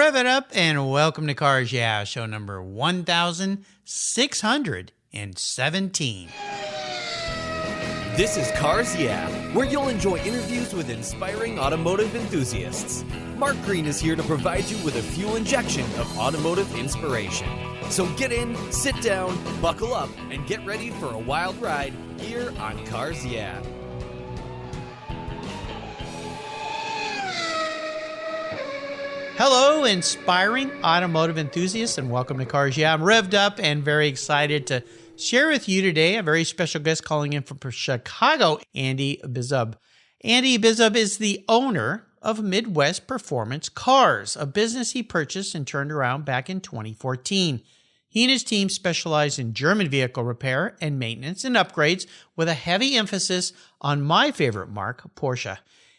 Rev it up and welcome to Cars Yeah, show number 1617. This is Cars Yeah, where you'll enjoy interviews with inspiring automotive enthusiasts. Mark Green is here to provide you with a fuel injection of automotive inspiration. So get in, sit down, buckle up, and get ready for a wild ride here on Cars Yeah. Hello, inspiring automotive enthusiasts, and welcome to Cars Yeah. I'm revved up and very excited to share with you today a very special guest calling in from Chicago, Andy Bizub. Andy Bizub is the owner of Midwest Performance Cars, a business he purchased and turned around back in 2014. He and his team specialize in German vehicle repair and maintenance and upgrades with a heavy emphasis on my favorite marque, Porsche.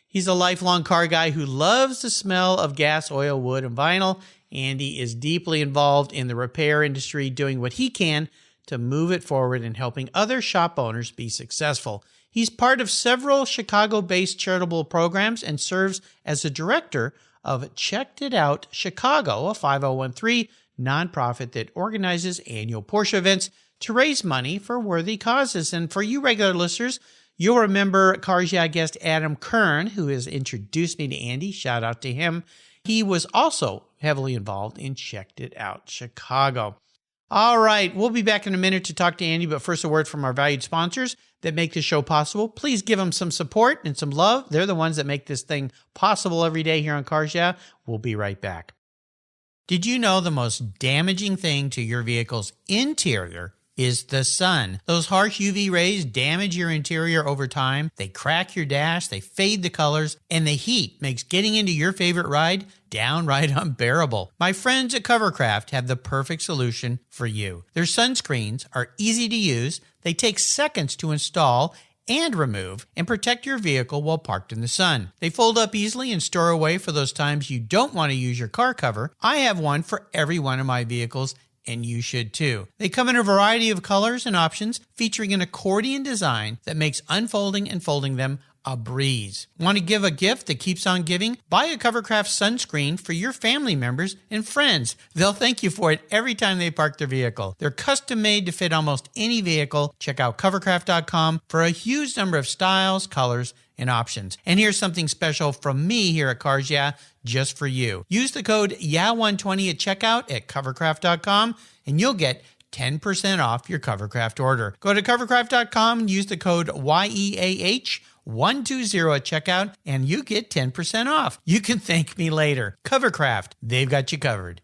He's a lifelong car guy who loves the smell of gas, oil, wood, and vinyl. Andy is deeply involved in the repair industry, doing what he can to move it forward and helping other shop owners be successful. He's part of several Chicago-based charitable programs and serves as the director of Checked It Out Chicago, a 5013 nonprofit that organizes annual Porsche events to raise money for worthy causes. And for you regular listeners, you'll remember Cars Yeah guest Adam Kern, who has introduced me to Andy. Shout out to him. He was also heavily involved in Checked It Out Chicago. All right, we'll be back in a minute to talk to Andy, but first a word from our valued sponsors that make this show possible. Please give them some support and some love. They're the ones that make this thing possible every day here on Cars Yeah. We'll be right back. Did you know the most damaging thing to your vehicle's interior is the sun? Those harsh UV rays damage your interior over time. They crack your dash, they fade the colors, and the heat makes getting into your favorite ride downright unbearable. My friends at Covercraft have the perfect solution for you. Their sunscreens are easy to use, they take seconds to install and remove and protect your vehicle while parked in the sun. They fold up easily and store away for those times you don't want to use your car cover. I have one for every one of my vehicles, and you should too. They come in a variety of colors and options, featuring an accordion design that makes unfolding and folding them a breeze. Want to give a gift that keeps on giving? Buy a Covercraft sunscreen for your family members and friends. They'll thank you for it every time they park their vehicle. They're custom made to fit almost any vehicle. Check out covercraft.com for a huge number of styles, colors, and options. And here's something special from me here at Cars Yeah, just for you. Use the code YEAH120 at checkout at covercraft.com and you'll get 10% off your Covercraft order. Go to covercraft.com and use the code YEAH120 at checkout and you get 10% off. You can thank me later. Covercraft, they've got you covered.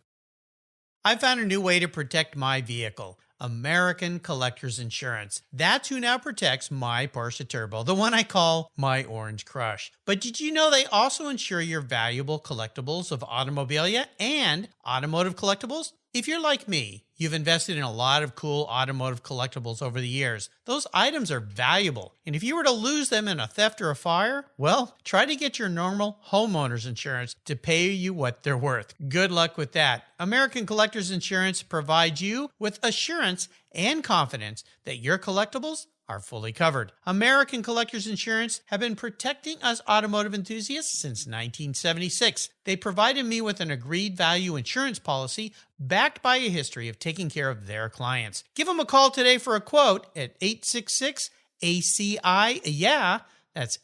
I found a new way to protect my vehicle. American Collectors Insurance. That's who now protects my Porsche Turbo, the one I call my Orange Crush. But did you know they also insure your valuable collectibles of automobilia and automotive collectibles? If you're like me, you've invested in a lot of cool automotive collectibles over the years. Those items are valuable, and if you were to lose them in a theft or a fire, well, try to get your normal homeowner's insurance to pay you what they're worth. Good luck with that. American Collectors Insurance provides you with assurance and confidence that your collectibles are fully covered. American Collectors Insurance have been protecting us automotive enthusiasts since 1976. They provided me with an agreed value insurance policy backed by a history of taking care of their clients. Give them a call today for a quote at 866-ACI-YEAH. That's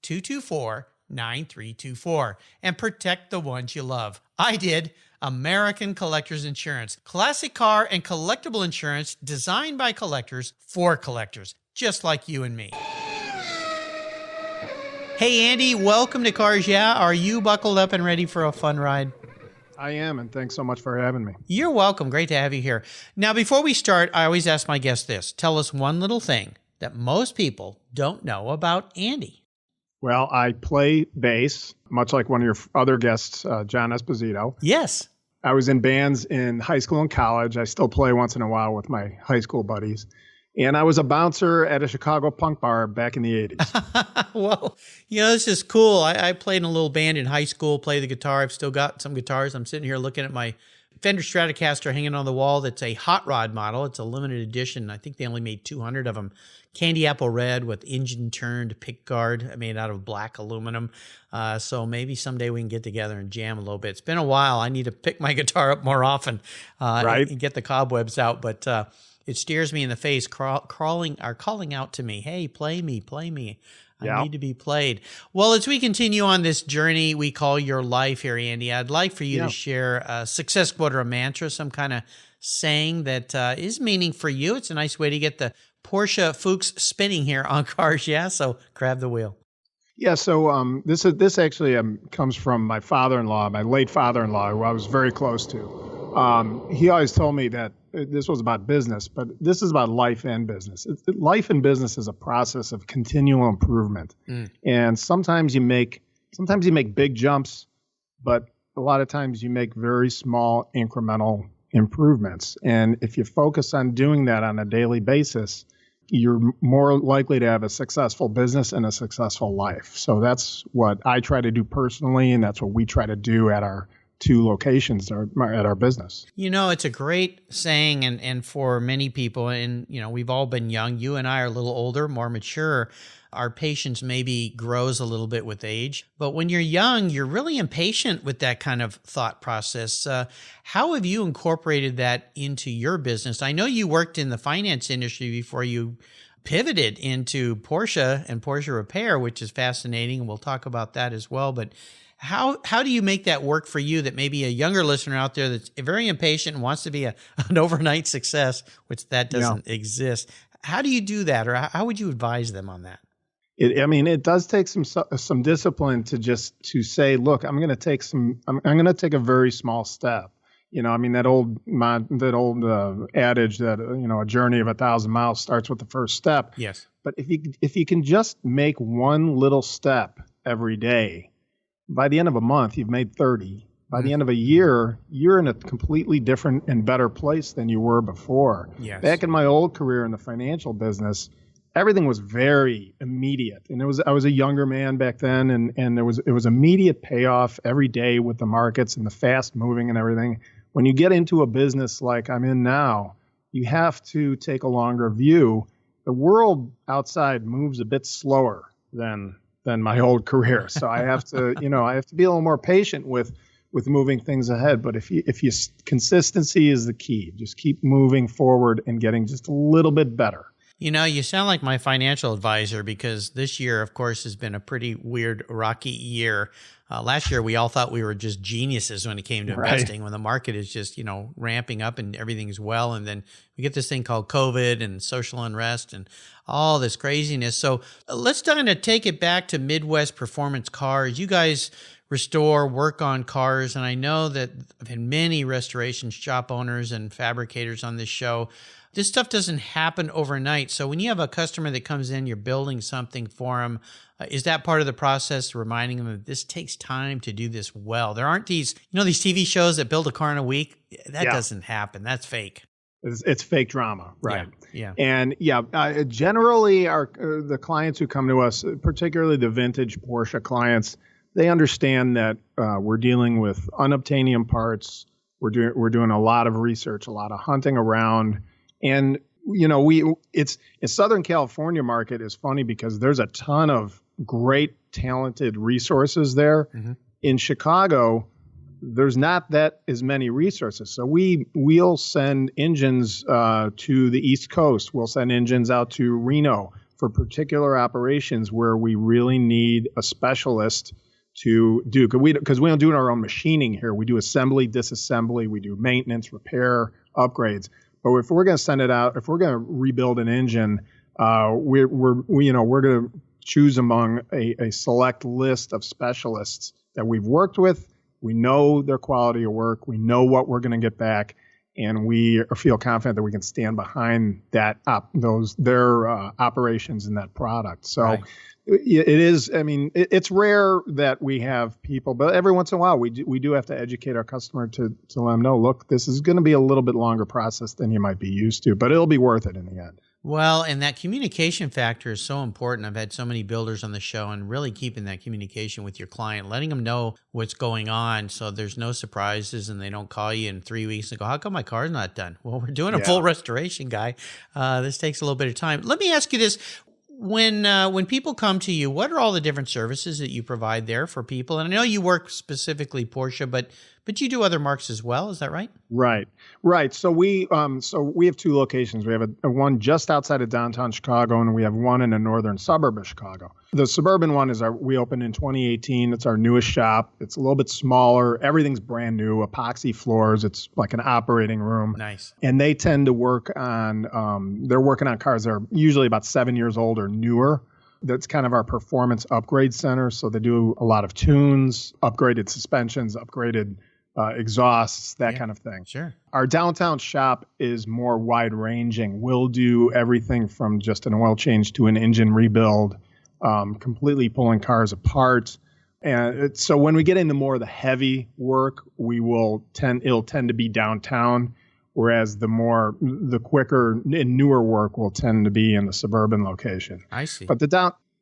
866-224-9324. And protect the ones you love. I did. American Collectors Insurance. Classic car and collectible insurance designed by collectors for collectors, just like you and me. Hey, Andy, welcome to Cars Yeah. Are you buckled up and ready for a fun ride? I am, and thanks so much for having me. You're welcome. Great to have you here. Now, before we start, I always ask my guests this. Tell us one little thing that most people don't know about Andy. Well, I play bass, much like one of your other guests, John Esposito. Yes. I was in bands in high school and college. I still play once in a while with my high school buddies. And I was a bouncer at a Chicago punk bar back in the 80s. Well, this is cool. I played in a little band in high school, played the guitar. I've still got some guitars. I'm sitting here looking at my Fender Stratocaster hanging on the wall that's a hot rod model. It's a limited edition. I think they only made 200 of them. Candy apple red with engine-turned pick guard made out of black aluminum. So maybe someday we can get together and jam a little bit. It's been a while. I need to pick my guitar up more often and get the cobwebs out. But it stares me in the face, calling out to me, hey, play me. I need to be played. Well, as we continue on this journey we call your life here, Andy, I'd like for you to share a success quote or a mantra, some kind of saying that is meaning for you. It's a nice way to get the Porsche Fuchs spinning here on Cars Yeah, so grab the wheel. Yeah, so this actually comes from my father-in-law, my late father-in-law, who I was very close to. He always told me that this was about business, but this is about life and business. Life and business is a process of continual improvement, and sometimes you make big jumps, but a lot of times you make very small incremental improvements. And if you focus on doing that on a daily basis, you're more likely to have a successful business and a successful life. So that's what I try to do personally, and that's what we try to do at our 2 locations at our business. You know, it's a great saying, and for many people, and you know, we've all been young. You and I are a little older, more mature. Our patience maybe grows a little bit with age. But when you're young, you're really impatient with that kind of thought process. How have you incorporated that into your business? I know you worked in the finance industry before you pivoted into Porsche and Porsche repair, which is fascinating, and we'll talk about that as well. But how do you make that work for you, that maybe a younger listener out there that's very impatient and wants to be an overnight success, which that doesn't exist? How do you do that, or how would you advise them on that? It does take some discipline to say, look, I'm going to take a very small step. You know, I mean, that old adage that, you know, a journey of 1,000 miles starts with the first step. Yes. But if you can just make one little step every day, by the end of a month, you've made 30. By the end of a year, you're in a completely different and better place than you were before. Yes. Back in my old career in the financial business, everything was very immediate. And I was a younger man back then, and it was immediate payoff every day with the markets and the fast moving and everything. When you get into a business like I'm in now, you have to take a longer view. The world outside moves a bit slower than my old career. So I have to, be a little more patient with moving things ahead. But if you consistency is the key. Just keep moving forward and getting just a little bit better. You know, you sound like my financial advisor, because this year, of course, has been a pretty weird, rocky year. Last year, we all thought we were just geniuses when it came to investing, when the market is just, ramping up and everything's well. And then we get this thing called COVID and social unrest and all this craziness. So let's kind of take it back to Midwest Performance Cars. You guys restore, work on cars. And I know that I've had many restoration shop owners and fabricators on this show. This stuff doesn't happen overnight. So when you have a customer that comes in, you're building something for them. Is that part of the process, reminding them that this takes time to do this well? There aren't these TV shows that build a car in a week. That doesn't happen. That's fake. It's fake drama, right? Yeah. And generally the clients who come to us, particularly the vintage Porsche clients, they understand that we're dealing with unobtainium parts. We're doing a lot of research, a lot of hunting around. And, it's Southern California market is funny because there's a ton of great, talented resources there. Mm-hmm. In Chicago, there's not that as many resources. So we'll send engines to the East Coast. We'll send engines out to Reno for particular operations where we really need a specialist to do, because we don't do our own machining here. We do assembly, disassembly, we do maintenance, repair, upgrades. But if we're going to send it out, if we're going to rebuild an engine, we're going to choose among a select list of specialists that we've worked with. We know their quality of work. We know what we're going to get back, and we feel confident that we can stand behind that their operations in that product. So. Right. It is. I mean, it's rare that we have people, but every once in a while we do have to educate our customer to let them know, look, this is going to be a little bit longer process than you might be used to, but it'll be worth it in the end. Well, and that communication factor is so important. I've had so many builders on the show, and really keeping that communication with your client, letting them know what's going on so there's no surprises and they don't call you in 3 weeks and go, how come my car's not done? Well, we're doing a full restoration, guy. This takes a little bit of time. Let me ask you this. When people come to you, what are all the different services that you provide there for people? And I know you work specifically Porsche, but you do other marques as well. Is that right? Right. So we have two locations. We have a one just outside of downtown Chicago, and we have one in a northern suburb of Chicago. The suburban one is we opened in 2018. It's our newest shop. It's a little bit smaller. Everything's brand new, epoxy floors. It's like an operating room. Nice. And they tend to work on, they're working on cars that are usually about 7 years old or newer. That's kind of our performance upgrade center. So they do a lot of tunes, upgraded suspensions, upgraded exhausts, that kind of thing. Sure. Our downtown shop is more wide ranging. We'll do everything from just an oil change to an engine rebuild, completely pulling cars apart. And so when we get into more of the heavy work, it'll tend to be downtown, whereas the quicker and newer work will tend to be in the suburban location. I see. But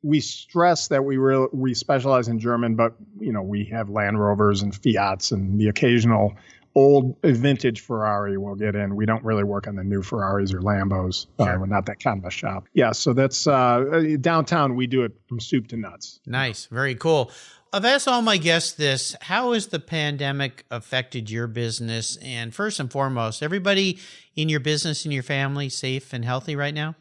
we stress that we specialize in German, but we have Land Rovers and Fiats and the occasional old vintage Ferrari we'll get in. We don't really work on the new Ferraris or Lambos. Sure. We're not that kind of a shop. Yeah, so that's downtown. We do it from soup to nuts. Nice, very cool. I've asked all my guests this: how has the pandemic affected your business? And first and foremost, everybody in your business and your family safe and healthy right now?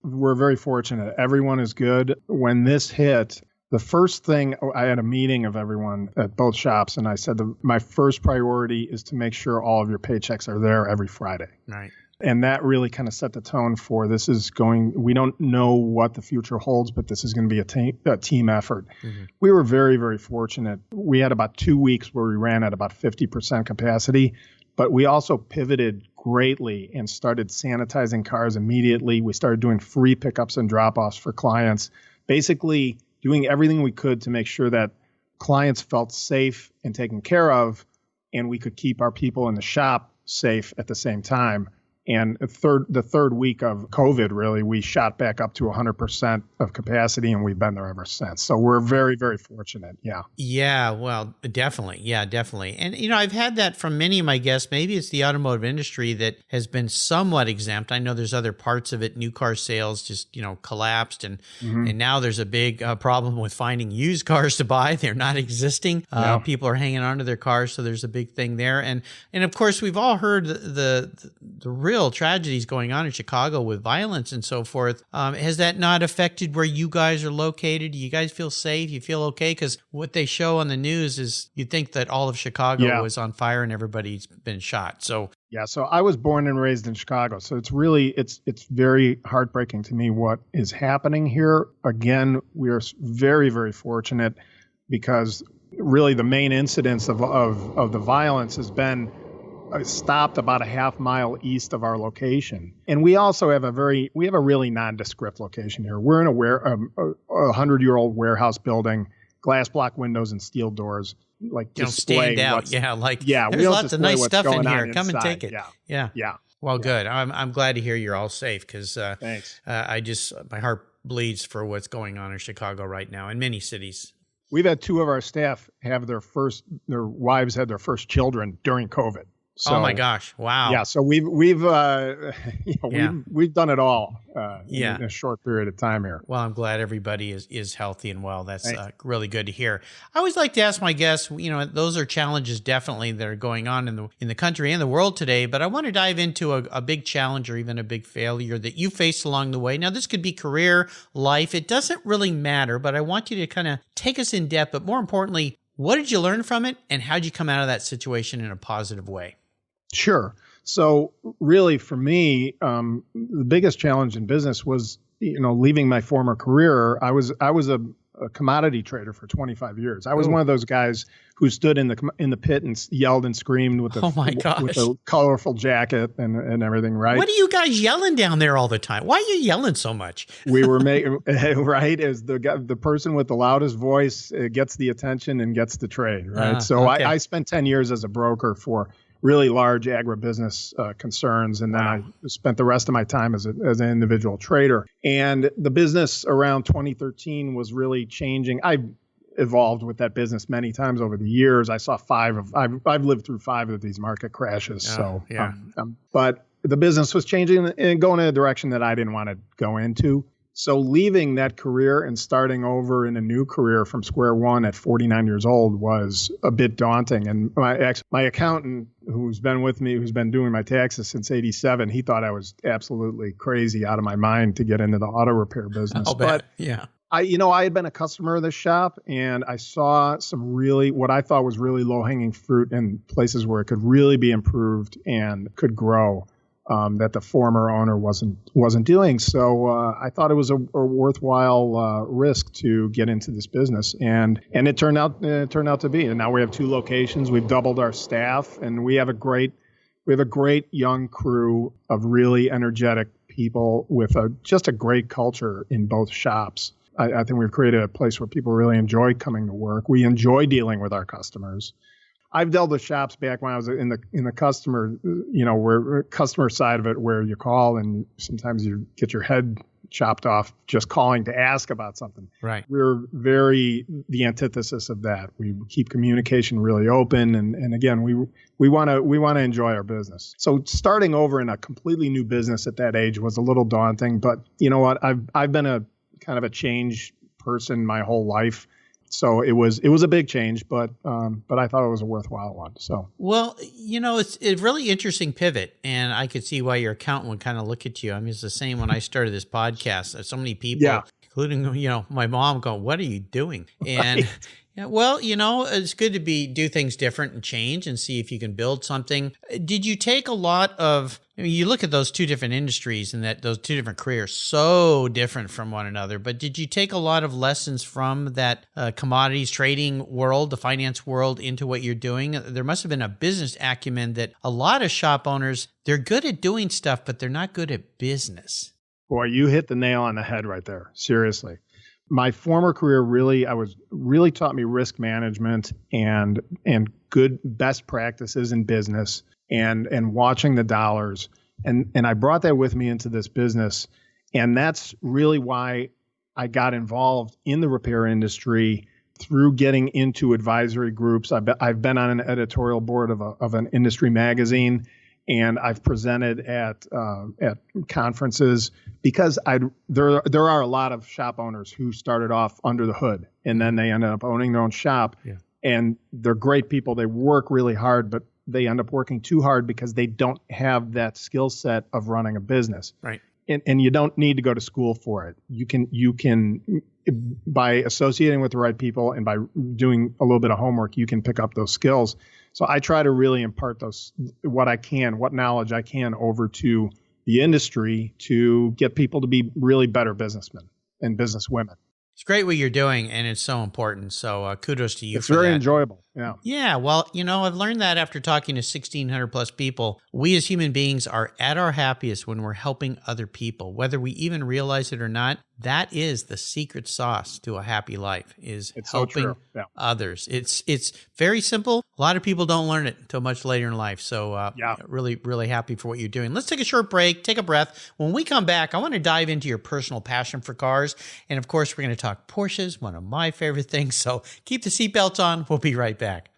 We're very fortunate. Everyone is good. When this hit, the first thing, I had a meeting of everyone at both shops, and I said my first priority is to make sure all of your paychecks are there every Friday. Right. And that really kind of set the tone for we don't know what the future holds, but this is going to be a team effort. Mm-hmm. We were very, very fortunate. We had about 2 weeks where we ran at about 50% capacity, but we also pivoted greatly and started sanitizing cars immediately. We started doing free pickups and drop-offs for clients, basically doing everything we could to make sure that clients felt safe and taken care of, and we could keep our people in the shop safe at the same time. And the third week of COVID, really, we shot back up to 100% of capacity, and we've been there ever since. So we're very, very fortunate. Yeah. Yeah, well, definitely. Yeah, definitely. And, I've had that from many of my guests. Maybe it's the automotive industry that has been somewhat exempt. I know there's other parts of it. New car sales just, collapsed. And now there's a big problem with finding used cars to buy. They're not existing. People are hanging on to their cars. So there's a big thing there. And of course, we've all heard the real tragedies going on in Chicago with violence and so forth. Has that not affected where you guys are located? Do you guys feel safe? You feel okay? Because what they show on the news is you'd think that all of Chicago was on fire and everybody's been shot. So I was born and raised in Chicago. So it's very heartbreaking to me what is happening here. Again, we are very, very fortunate because really the main incidence of the violence has been stopped about a half mile east of our location. And we also have a really nondescript location here. We're in a 100-year-old warehouse building, glass block windows and steel doors. Like stand out. There's lots of nice stuff in here. Come and take it. Yeah. Well, good. I'm glad to hear you're all safe because thanks. My heart bleeds for what's going on in Chicago right now in many cities. We've had two of our staff have their wives had their first children during COVID. So, oh my gosh! Wow. Yeah. So we've done it all in a short period of time here. Well, I'm glad everybody is healthy and well. That's really good to hear. I always like to ask my guests. Those are challenges definitely that are going on in the country and the world today. But I want to dive into a big challenge or even a big failure that you faced along the way. Now, this could be career, life. It doesn't really matter. But I want you to kind of take us in depth. But more importantly, what did you learn from it, and how did you come out of that situation in a positive way? Sure. So really for me, the biggest challenge in business was, leaving my former career. I was a commodity trader for 25 years. I was one of those guys who stood in the pit and yelled and screamed with a colorful jacket and everything, right? What are you guys yelling down there all the time? Why are you yelling so much? We were making, right, as the person with the loudest voice gets the attention and gets the trade, right? So okay. I spent 10 years as a broker for really large agribusiness concerns. And then I spent the rest of my time as an individual trader. And the business around 2013 was really changing. I've evolved with that business many times over the years. I saw I've lived through 5 of these market crashes. But the business was changing and going in a direction that I didn't want to go into. So leaving that career and starting over in a new career from square one at 49 years old was a bit daunting. And my accountant, who's been with me, who's been doing my taxes since '87, he thought I was absolutely crazy, out of my mind, to get into the auto repair business. I'll bet. Yeah. I had been a customer of this shop, and I saw some what I thought was really low-hanging fruit in places where it could really be improved and could grow. That the former owner wasn't doing. So I thought it was a worthwhile risk to get into this business, and it turned out to be. And now we have 2 locations. We've doubled our staff, and we have a great young crew of really energetic people with just a great culture in both shops. I think we've created a place where people really enjoy coming to work. We enjoy dealing with our customers. I've dealt with shops back when I was in the customer, where customer side of it, where you call and sometimes you get your head chopped off just calling to ask about something. Right. We're the antithesis of that. We keep communication really open, and again, we want to enjoy our business. So starting over in a completely new business at that age was a little daunting, but you know what? I've been a kind of a change person my whole life. So it was a big change, but I thought it was a worthwhile one. So it's a really interesting pivot, and I could see why your accountant would kind of look at you. I mean, it's the same when I started this podcast. There's so many people, including my mom, going, "What are you doing?" And right. Yeah, well, it's good to do things different and change and see if you can build something. Did you take a lot of, you look at those 2 different industries and that those 2 different careers, so different from one another, but did you take a lot of lessons from that commodities trading world, the finance world, into what you're doing? There must have been a business acumen that a lot of shop owners, they're good at doing stuff, but they're not good at business. Boy, you hit the nail on the head right there. Seriously. My former career really taught me risk management and good best practices in business and watching the dollars. And I brought that with me into this business. And that's really why I got involved in the repair industry through getting into advisory groups. I've been on an editorial board of an industry magazine, and I've presented at conferences because there are a lot of shop owners who started off under the hood and then they ended up owning their own shop. Yeah. And they're great people. They work really hard, but they end up working too hard because they don't have that skill set of running a business. Right. And you don't need to go to school for it. You can by associating with the right people and by doing a little bit of homework, you can pick up those skills. So I try to really impart what knowledge I can over to the industry to get people to be really better businessmen and businesswomen. It's great what you're doing, and it's so important. So kudos to you for that. It's very enjoyable. Yeah. Yeah. Well, I've learned that after talking to 1,600 plus people, we as human beings are at our happiest when we're helping other people, whether we even realize it or not. That is the secret sauce to a happy life, is helping others. It's very simple. A lot of people don't learn it until much later in life. So really, really happy for what you're doing. Let's take a short break, take a breath. When we come back, I want to dive into your personal passion for cars. And of course, we're going to talk Porsches, one of my favorite things. So keep the seatbelts on. We'll be right back.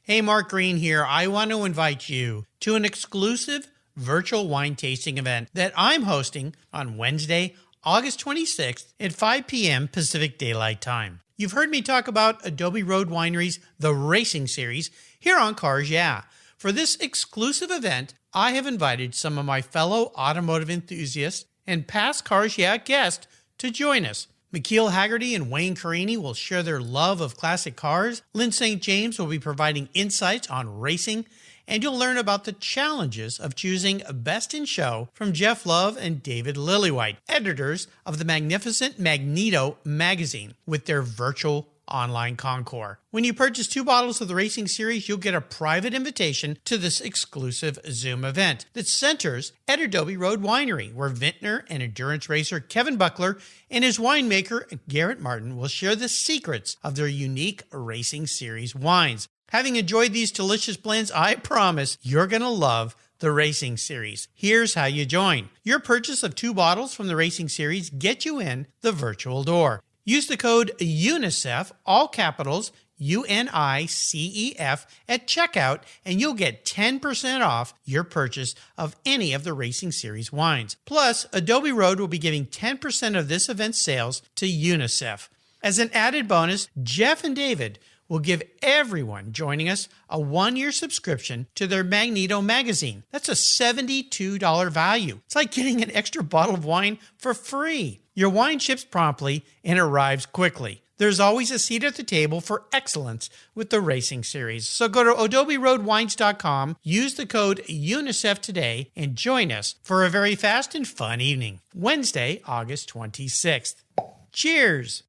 Hey, Mark Green here. I want to invite you to an exclusive virtual wine tasting event that I'm hosting on Wednesday, August 26th at 5 p.m. Pacific Daylight Time. You've heard me talk about Adobe Road Winery's The Racing Series here on Cars Yeah. For this exclusive event, I have invited some of my fellow automotive enthusiasts and past Cars Yeah guests to join us. McKeel Haggerty and Wayne Carini will share their love of classic cars. Lynn St. James will be providing insights on racing. And you'll learn about the challenges of choosing Best in Show from Jeff Love and David Lillywhite, editors of the magnificent Magneto magazine, with their virtual online concours. When you purchase 2 bottles of the Racing Series, you'll get a private invitation to this exclusive Zoom event that centers at Adobe Road Winery, where vintner and endurance racer Kevin Buckler and his winemaker Garrett Martin will share the secrets of their unique Racing Series wines. Having enjoyed these delicious blends, I promise you're going to love the Racing Series. Here's how you join. Your purchase of 2 bottles from the Racing Series gets you in the virtual door. Use the code UNICEF, all capitals, UNICEF, at checkout, and you'll get 10% off your purchase of any of the Racing Series wines. Plus, Adobe Road will be giving 10% of this event's sales to UNICEF. As an added bonus, Jeff and David will give everyone joining us a 1-year subscription to their Magneto magazine. That's a $72 value. It's like getting an extra bottle of wine for free. Your wine ships promptly and arrives quickly. There's always a seat at the table for excellence with the Racing Series. So go to adoberoadwines.com, use the code UNICEF today, and join us for a very fast and fun evening. Wednesday, August 26th. Cheers!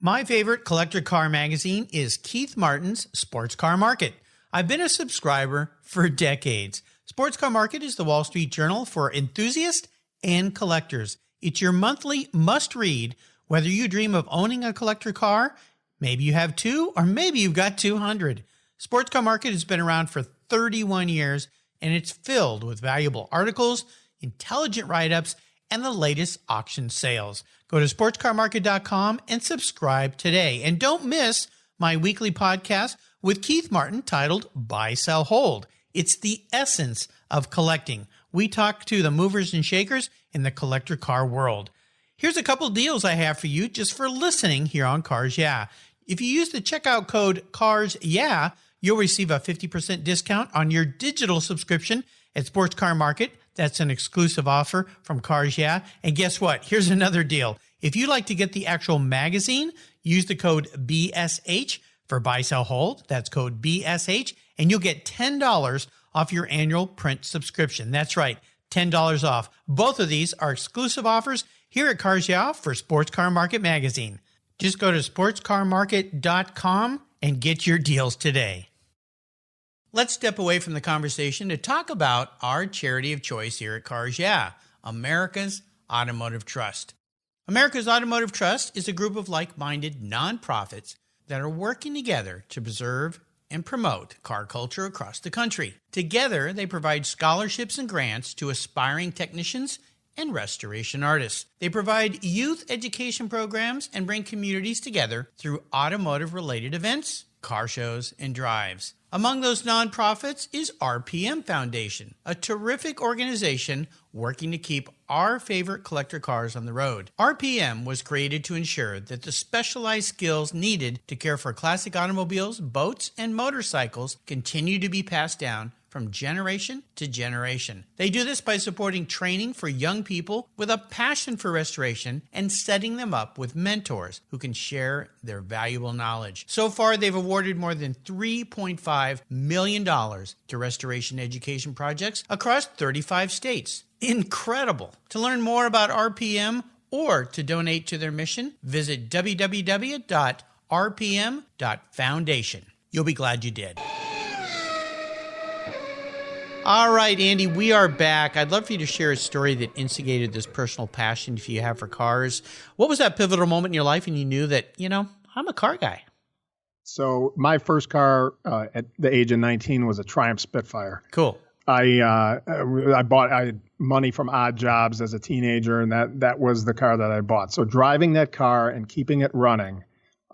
My favorite collector car magazine is Keith Martin's Sports Car Market. I've been a subscriber for decades. Sports Car Market is the Wall Street Journal for enthusiasts and collectors. It's your monthly must-read, whether you dream of owning a collector car, maybe you have 2, or maybe you've got 200. Sports Car Market has been around for 31 years, and it's filled with valuable articles, intelligent write-ups, and the latest auction sales. Go to sportscarmarket.com and subscribe today. And don't miss my weekly podcast with Keith Martin titled Buy, Sell, Hold. It's the essence of collecting. We talk to the movers and shakers in the collector car world. Here's a couple deals I have for you just for listening here on Cars Yeah. If you use the checkout code Cars Yeah, you'll receive a 50% discount on your digital subscription at Sports Car Market. That's an exclusive offer from Cars Yeah. And guess what? Here's another deal. If you'd like to get the actual magazine, use the code BSH for Buy, Sell, Hold. That's code BSH, and you'll get $10 off your annual print subscription. That's right, $10 off. Both of these are exclusive offers here at Cars Yeah for Sports Car Market Magazine. Just go to sportscarmarket.com and get your deals today. Let's step away from the conversation to talk about our charity of choice here at Cars Yeah, America's Automotive Trust. America's Automotive Trust is a group of like-minded nonprofits that are working together to preserve and promote car culture across the country. Together, they provide scholarships and grants to aspiring technicians and restoration artists. They provide youth education programs and bring communities together through automotive-related events, car shows, and drives. Among those nonprofits is RPM Foundation, a terrific organization working to keep our favorite collector cars on the road. RPM was created to ensure that the specialized skills needed to care for classic automobiles, boats, and motorcycles continue to be passed down from generation to generation. They do this by supporting training for young people with a passion for restoration and setting them up with mentors who can share their valuable knowledge. So far, they've awarded more than $3.5 million to restoration education projects across 35 states. Incredible! To learn more about RPM or to donate to their mission, visit www.rpm.foundation. You'll be glad you did. All right, Andy, we are back. I'd love for you to share a story that instigated this personal passion you have for cars. What was that pivotal moment in your life and you knew that, I'm a car guy? So my first car at the age of 19 was a Triumph Spitfire. Cool. I had money from odd jobs as a teenager, and that was the car that I bought. So driving that car and keeping it running,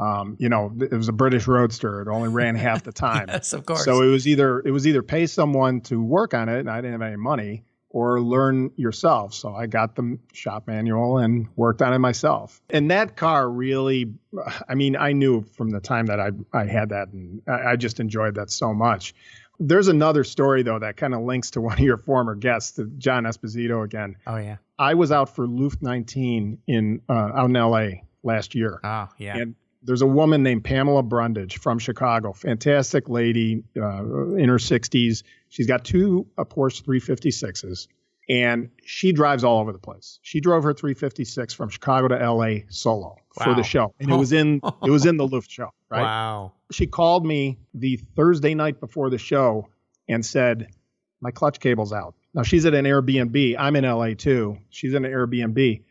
it was a British Roadster. It only ran half the time. Yes, of course. So it was either pay someone to work on it, and I didn't have any money, or learn yourself. So I got the shop manual and worked on it myself. And that car really, I knew from the time that I had that, and I just enjoyed that so much. There's another story, though, that kind of links to one of your former guests, to John Esposito again. Oh, yeah. I was out for Luft 19 out in L.A. last year. Oh, yeah. And there's a woman named Pamela Brundage from Chicago, fantastic lady, in her 60s. She's got 2 Porsche 356s, and she drives all over the place. She drove her 356 from Chicago to L.A. solo for the show, and it was in the Luft show, right? Wow. She called me the Thursday night before the show and said, my clutch cable's out. Now, she's at an Airbnb. I'm in L.A. too. She's in an Airbnb.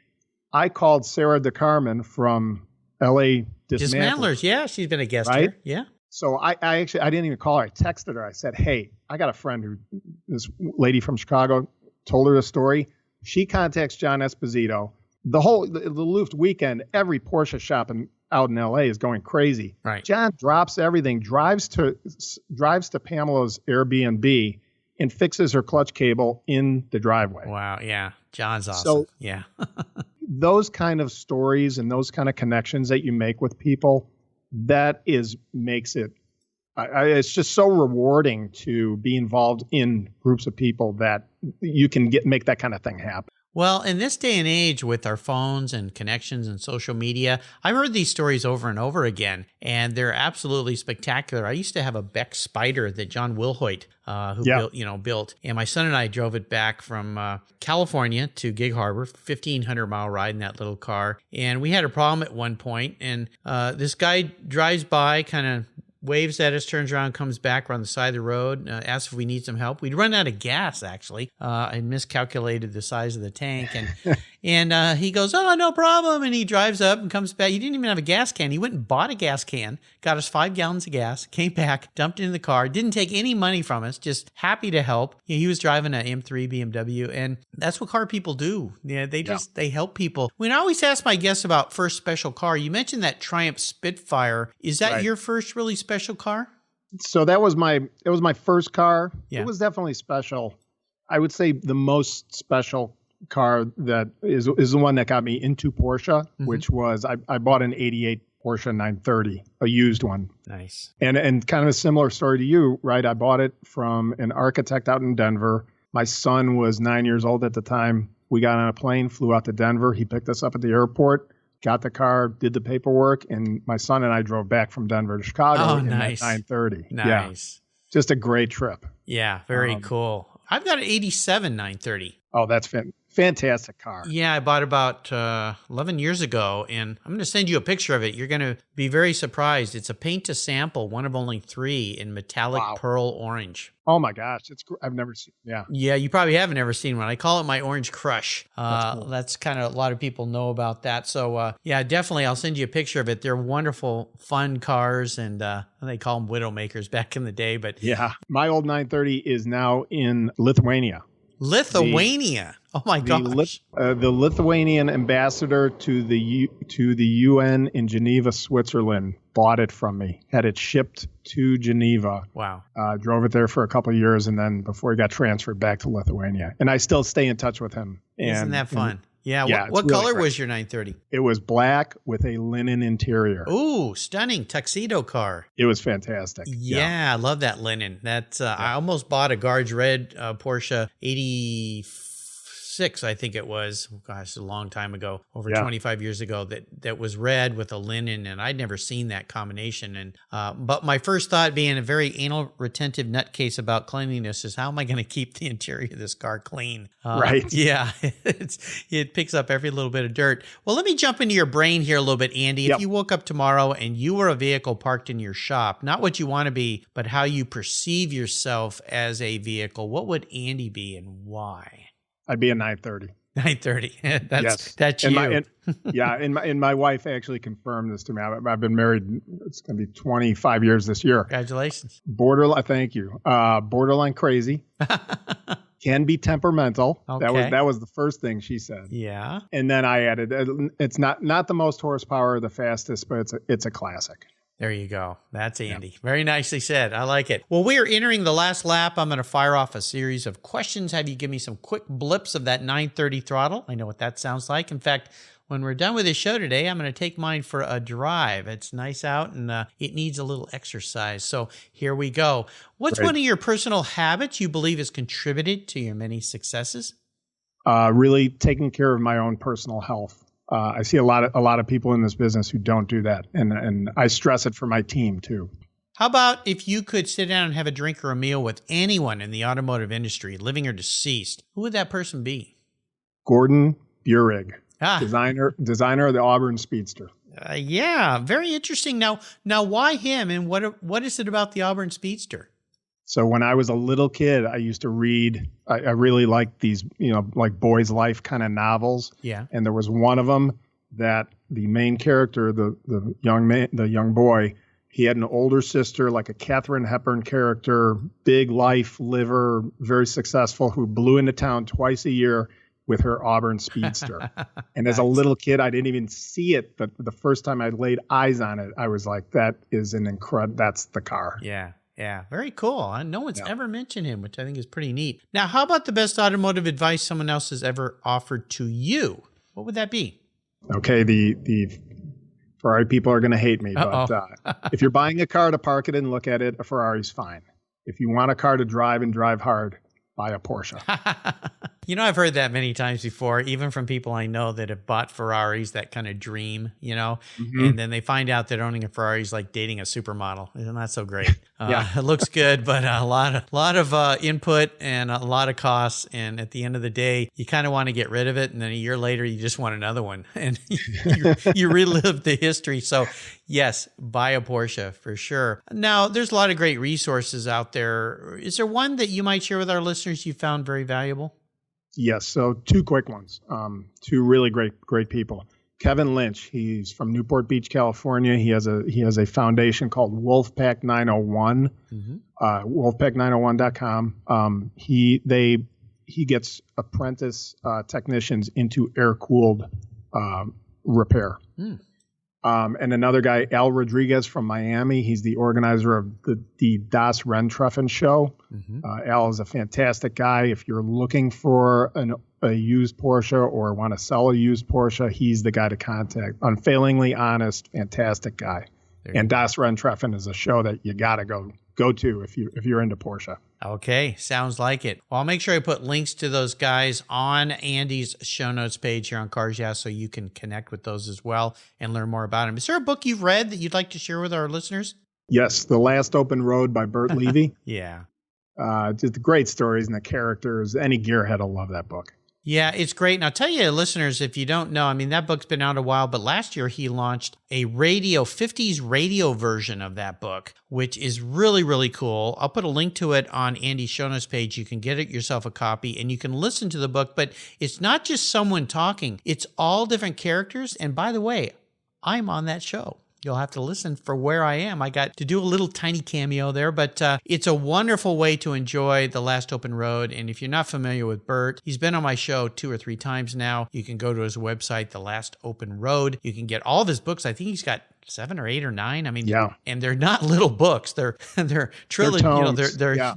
I called Sarah DeCarmen from L.A. Dismantlers. Yeah, she's been a guest right? here. Yeah. So I didn't even call her. I texted her. I said, hey, I got a friend this lady from Chicago, told her the story. She contacts John Esposito. The Luft weekend, every Porsche shop out in LA is going crazy. Right. John drops everything, drives to Pamela's Airbnb and fixes her clutch cable in the driveway. Wow. Yeah. John's awesome. So yeah. those kind of stories and those kind of connections that you make with people, makes it, it's just so rewarding to be involved in groups of people that you can make that kind of thing happen. Well, in this day and age with our phones and connections and social media, I've heard these stories over and over again, and they're absolutely spectacular. I used to have a Beck Spider that John Wilhoit, built, and my son and I drove it back from California to Gig Harbor, 1,500-mile ride in that little car, and we had a problem at one point, and this guy drives by, kind of waves at us, turns around, comes back around the side of the road, asks if we need some help. We'd run out of gas, actually. I miscalculated the size of the tank. And he goes, oh, no problem. And he drives up and comes back. He didn't even have a gas can. He went and bought a gas can, got us 5 gallons of gas, came back, dumped it in the car, didn't take any money from us, just happy to help. He was driving an M3 BMW, and that's what car people do. Yeah, they help people. When I always ask my guests about first special car, you mentioned that Triumph Spitfire. Is that your first really special car? So it was my first car. Yeah. It was definitely special. I would say the most special car that is the one that got me into Porsche, which was I bought an 88 Porsche 930, a used one. Nice. And kind of a similar story to you, right? I bought it from an architect out in Denver. My son was 9 years old at the time. We got on a plane, flew out to Denver. He picked us up at the airport, got the car, did the paperwork, and my son and I drove back from Denver to Chicago in that 930. Nice. Yeah. Just a great trip. Yeah, very cool. I've got an 87 930. Oh, that's fantastic car. Yeah, I bought it about 11 years ago, and I'm going to send you a picture of it. You're going to be very surprised. It's a paint to sample, one of only 3 in metallic pearl orange. Oh my gosh, I've never seen. Yeah. Yeah, you probably haven't ever seen one. I call it my orange crush. That's cool. That's kind of a lot of people know about that. So yeah, definitely, I'll send you a picture of it. They're wonderful, fun cars, and they call them widowmakers back in the day. But yeah, my old 930 is now in Lithuania. Oh my gosh. The Lithuanian ambassador to the UN in Geneva, Switzerland, bought it from me. Had it shipped to Geneva. Wow. Drove it there for a couple of years, and then before he got transferred back to Lithuania. And I still stay in touch with him. Isn't that fun? Yeah. What color was your 930? It was black with a linen interior. Ooh, stunning tuxedo car. It was fantastic. Yeah, I love that linen. That's I almost bought a Guards Red Porsche 86, I think it was. Gosh, a long time ago, over 25 years ago. That was red with a linen, and I'd never seen that combination. And but my first thought, being a very anal retentive nutcase about cleanliness, is how am I going to keep the interior of this car clean? Right. Yeah, it picks up every little bit of dirt. Well, let me jump into your brain here a little bit, Andy. Yep. If you woke up tomorrow and you were a vehicle parked in your shop, not what you want to be, but how you perceive yourself as a vehicle, what would Andy be and why? I'd be a 930. 930. Yes. That's you. And my wife actually confirmed this to me. I've been married. It's going to be 25 years this year. Congratulations. Thank you. Borderline crazy. Can be temperamental. Okay. That was the first thing she said. Yeah. And then I added, it's not the most horsepower or the fastest, but it's a classic. There you go. That's Andy. Yeah. Very nicely said. I like it. Well, we are entering the last lap. I'm going to fire off a series of questions. Have you give me some quick blips of that 930 throttle? I know what that sounds like. In fact, when we're done with this show today, I'm going to take mine for a drive. It's nice out, and it needs a little exercise. So here we go. What's one of your personal habits you believe has contributed to your many successes? Really taking care of my own personal health. I see a lot of people in this business who don't do that, and I stress it for my team too. How about if you could sit down and have a drink or a meal with anyone in the automotive industry, living or deceased? Who would that person be? Gordon Burig, designer of the Auburn Speedster. Yeah, very interesting. Now, why him, and what is it about the Auburn Speedster? So when I was a little kid, I used to read, I really liked these, like boys' life kind of novels. Yeah. And there was one of them that the main character, the young boy, He had an older sister, like a Katharine Hepburn character, big life, liver, very successful, who blew into town twice a year with her Auburn Speedster. And as a little kid, I didn't even see it. But the first time I laid eyes on it, I was like, that is that's the car. Yeah. Yeah. Very cool. No one's ever mentioned him, which I think is pretty neat. Now, how about the best automotive advice someone else has ever offered to you? What would that be? Okay. The Ferrari people are going to hate me, but if you're buying a car to park it and look at it, a Ferrari's fine. If you want a car to drive and drive hard, buy a Porsche. I've heard that many times before, even from people I know that have bought Ferraris, that kind of dream, and then they find out that owning a Ferrari is like dating a supermodel. Isn't that so great? It looks good, but a lot of input and a lot of costs. And at the end of the day, you kind of want to get rid of it. And then a year later, you just want another one. And you relive the history. So yes, buy a Porsche for sure. Now, there's a lot of great resources out there. Is there one that you might share with our listeners you found very valuable? Yes. So two quick ones. Two really great people. Kevin Lynch. He's from Newport Beach, California. He has a foundation called Wolfpack 901. Wolfpack901.com. He gets apprentice technicians into air-cooled repair. And another guy, Al Rodriguez from Miami. He's the organizer of the Das Renntreffen show. Al is a fantastic guy. If you're looking for a used Porsche or want to sell a used Porsche, he's the guy to contact. Unfailingly honest, fantastic guy. And Das Renntreffen is a show that you got to go to if you're into Porsche. Okay, sounds like it. Well, I'll make sure I put links to those guys on Andy's show notes page here on Cars Yeah, so you can connect with those as well and learn more about them. Is there a book you've read that you'd like to share with our listeners? Yes, The Last Open Road by Bert Levy. Yeah. Just great stories and the characters. Any gearhead will love that book. Yeah, it's great. And I'll tell you, listeners, if you don't know, that book's been out a while, but last year he launched a 50s radio version of that book, which is really, really cool. I'll put a link to it on Andy's show notes page. You can get it yourself a copy and you can listen to the book, but it's not just someone talking. It's all different characters. And by the way, I'm on that show. You'll have to listen for where I am. I got to do a little tiny cameo there, but it's a wonderful way to enjoy The Last Open Road. And if you're not familiar with Bert, he's been on my show 2 or 3 times now. You can go to his website, The Last Open Road. You can get all of his books. I think he's got 7 or 8 or 9. And they're not little books. They're trilogy.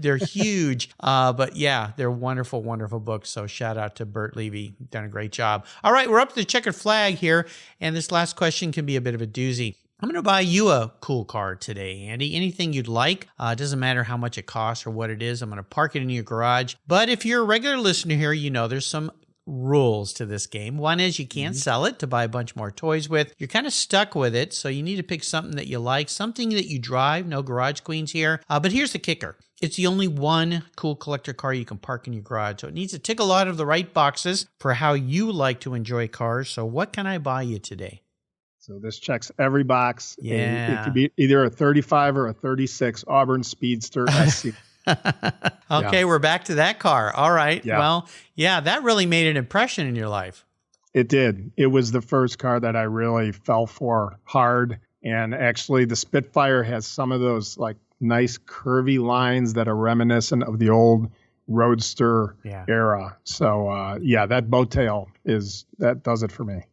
They're huge. But yeah, they're wonderful, wonderful books. So shout out to Bert Levy. Done a great job. All right, we're up to the checkered flag here, and this last question can be a bit of a doozy. I'm going to buy you a cool car today, Andy. Anything you'd like. It doesn't matter how much it costs or what it is. I'm going to park it in your garage. But if you're a regular listener here, there's some rules to this game. One is you can't sell it to buy a bunch more toys with. You're kind of stuck with it, so you need to pick something that you like, something that you drive. No garage queens here. But here's the kicker. It's the only one cool collector car you can park in your garage. So it needs to tick a lot of the right boxes for how you like to enjoy cars. So what can I buy you today? So this checks every box. Yeah. It could be either a 35 or a 36 Auburn Speedster SC. Okay, we're back to that car. All right. Yeah. Well, yeah, that really made an impression in your life. It did. It was the first car that I really fell for hard. And actually, the Spitfire has some of those like nice curvy lines that are reminiscent of the old Roadster era. So that boat tail that does it for me.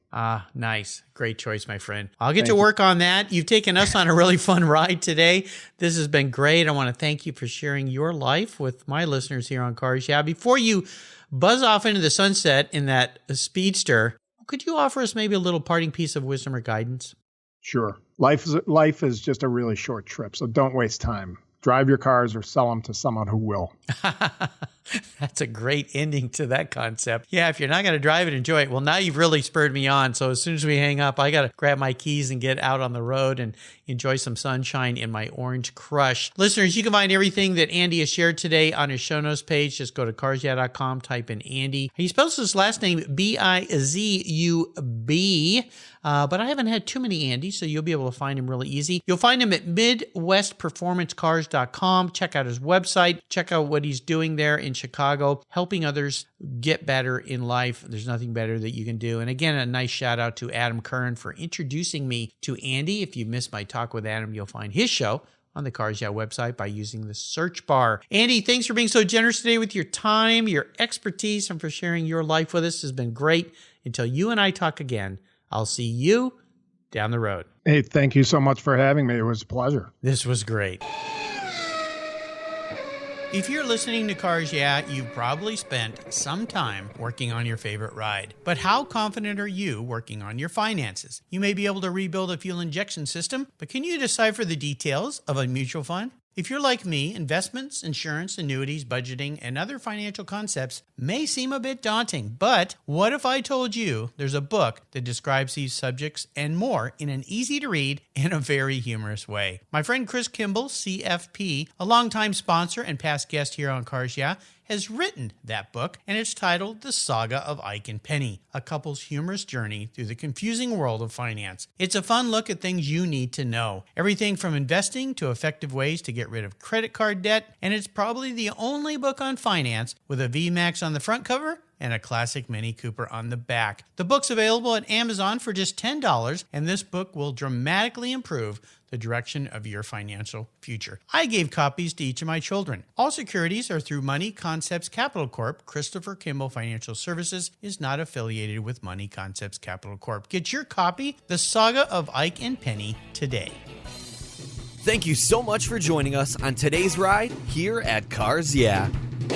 Nice. Great choice, my friend. I'll get to work on that. You've taken us on a really fun ride today. This has been great. I want to thank you for sharing your life with my listeners here on Cars Yeah. Before you buzz off into the sunset in that Speedster, could you offer us maybe a little parting piece of wisdom or guidance? Sure. Life is just a really short trip, so don't waste time. Drive your cars or sell them to someone who will. That's a great ending to that concept. Yeah, if you're not going to drive it, enjoy it. Well, now you've really spurred me on. So as soon as we hang up, I got to grab my keys and get out on the road and enjoy some sunshine in my Orange Crush. Listeners, you can find everything that Andy has shared today on his show notes page. Just go to carsyeah.com, type in Andy. He spells his last name B-I-Z-U-B. But I haven't had too many Andys, so you'll be able to find him really easy. You'll find him at MidwestPerformanceCars.com. bizub.com. Check out his website. Check out what he's doing there in Chicago, helping others get better in life. There's nothing better that you can do. And again, a nice shout out to Adam Curran for introducing me to Andy. If you missed my talk with Adam, you'll find his show on the Cars Yeah website by using the search bar. Andy, thanks for being so generous today with your time, your expertise, and for sharing your life with us. It has been great. Until you and I talk again, I'll see you down the road. Hey, thank you so much for having me. It was a pleasure. This was great. If you're listening to Cars Yeah, you've probably spent some time working on your favorite ride. But how confident are you working on your finances? You may be able to rebuild a fuel injection system, but can you decipher the details of a mutual fund? If you're like me, investments, insurance, annuities, budgeting, and other financial concepts may seem a bit daunting, but what if I told you there's a book that describes these subjects and more in an easy-to-read and a very humorous way? My friend Chris Kimball, CFP, a longtime sponsor and past guest here on Cars Yeah, has written that book, and it's titled The Saga of Ike and Penny, a couple's humorous journey through the confusing world of finance. It's a fun look at things you need to know. Everything from investing to effective ways to get rid of credit card debt, and it's probably the only book on finance with a VMAX on the front cover and a classic Mini Cooper on the back. The book's available at Amazon for just $10, and this book will dramatically improve the direction of your financial future. I gave copies to each of my children. All securities are through Money Concepts Capital Corp. Christopher Kimball Financial Services is not affiliated with Money Concepts Capital Corp. Get your copy, The Saga of Ike and Penny, today. Thank you so much for joining us on today's ride here at Cars Yeah.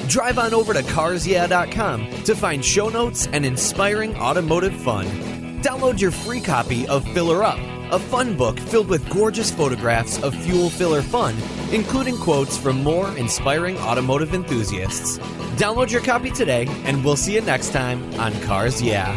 Drive on over to carsyeah.com to find show notes and inspiring automotive fun. Download your free copy of Filler Up, a fun book filled with gorgeous photographs of fuel filler fun, including quotes from more inspiring automotive enthusiasts. Download your copy today, and we'll see you next time on Cars Yeah.